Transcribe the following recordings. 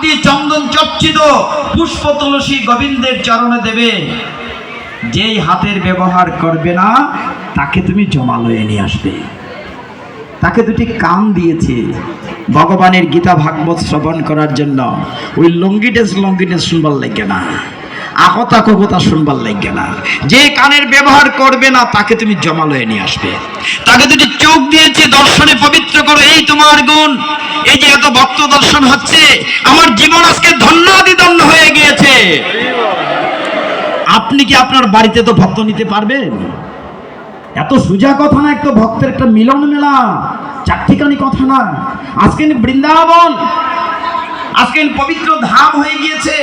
দিয়ে চন্দন চর্চিত পুষ্প তুলসী গোবিন্দের চরণে দেবে। যেই হাতের ব্যবহার করবে না তাকে তুমি জমালয়ে নিয়ে আসবে। তাকে দুটি কান দিয়েছে ভগবানের গীতা ভাগবত শ্রবণ করার জন্য। ওই লঙ্গি ডেন্স শুনবার লাগে না, আকতা কবতা শুনবার লাগে না। যে কানের ব্যবহার করবে না তাকে তুমি জমালয়ে নিয়ে আসবে। তাকে দুটি চোখ দিয়েছে দর্শনে পবিত্র করো, এই তোমার গুণ। এই যে এত ভক্ত দর্শন হচ্ছে, আমার জীবন আজকে ধন্যাদিধন্য হয়ে গিয়েছে। আপনি কি আপনার বাড়িতে তো ভক্ত নিতে পারবেন? এত সোজা কথা না, একটা ভক্তের একটা মিলন মেলা, চারটিখানি কথা না। আজকে বৃন্দাবন, আজকে পবিত্র ধাম হয়ে গিয়েছে।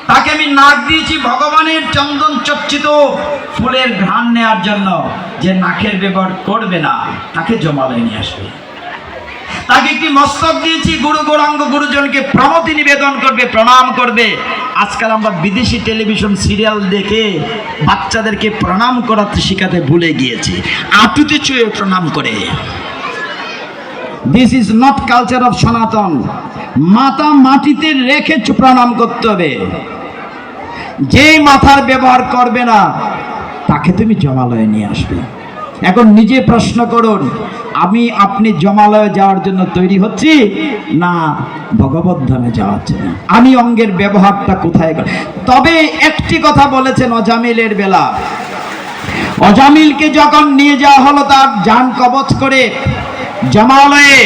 তাকে আমি নাক দিয়েছি ভগবানের চন্দন চর্চিত ফুলের ঘ্রাণ নেওয়ার জন্য। যে নাকের ব্যবহার করবে না তাকে জমালয়ে নিয়ে আসবে। তাকে একটি মস্তক দিয়েছি, গুরু গৌরাঙ্গ গুরুজনকে প্রণতি নিবেদন করবে, প্রণাম করবে। আজকাল আমরা বিদেশি টেলিভিশন সিরিয়াল দেখে বাচ্চাদেরকে প্রণাম করাতে শেখাতে ভুলে গিয়েছি। আঁটুতে চুয়ে প্রণাম করে। This is not culture of সনাতন। মাথা মাটিতে রেখে প্রণাম করতে হবে। যেই মাথার ব্যবহার করবে না তাকে তুমি জমালয়ে নিয়ে আসবে। এখন নিজে প্রশ্ন করুন, আমি আপনি জমালয়ে যাওয়ার জন্য তৈরি হচ্ছি না ভগবত ধামে যাওয়ার জন্য? আমি অঙ্গের ব্যবহারটা কোথায়? তবে একটি কথা বলেছেন অজামিলের বেলা। অজামিলকে যখন নিয়ে যাওয়া হলো তার জান কবচ করে জমালয়ে,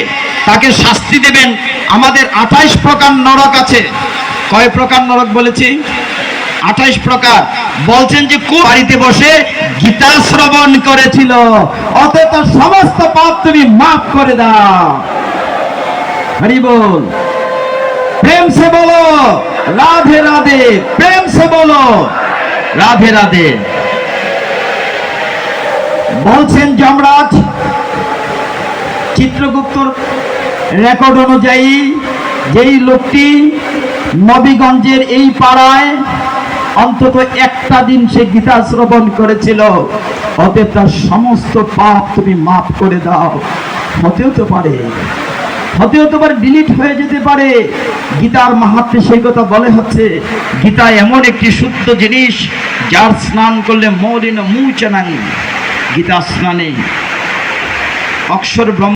তাকে শাস্তি দেবেন। আমাদের 28 প্রকার নরক আছে। কয় প্রকার নরক বলেছি? 28 প্রকার। বলছেন যে কোন বাড়িতে বসে গীতা শ্রবণ করেছিল, অতএব তার সমস্ত পাপ তুমি মাফ করে দাও। হরি বল। প্রেম সে বলো রাধে রাধে, প্রেম সে বলো রাধে রাধে। বলছেন যমরাজ, চিত্রগুপ্তর রেকর্ড অনুযায়ী যেই লোকটি নবীগঞ্জের এই পাড়ায় অন্তত একটা দিন সে গীতা শ্রবণ করেছিল, অতএব তার সমস্ত পাপ তুমি মাফ করে দাও। হতে পারে ডিলিট হয়ে যেতে পারে। গীতার মাহাত্ম্যে সেই কথা বলে হচ্ছে, গীতা এমন একটি শুদ্ধ জিনিস যার স্নান করলে মলিন মুচনানি। গীতা স্নানে অক্ষর ব্রহ্ম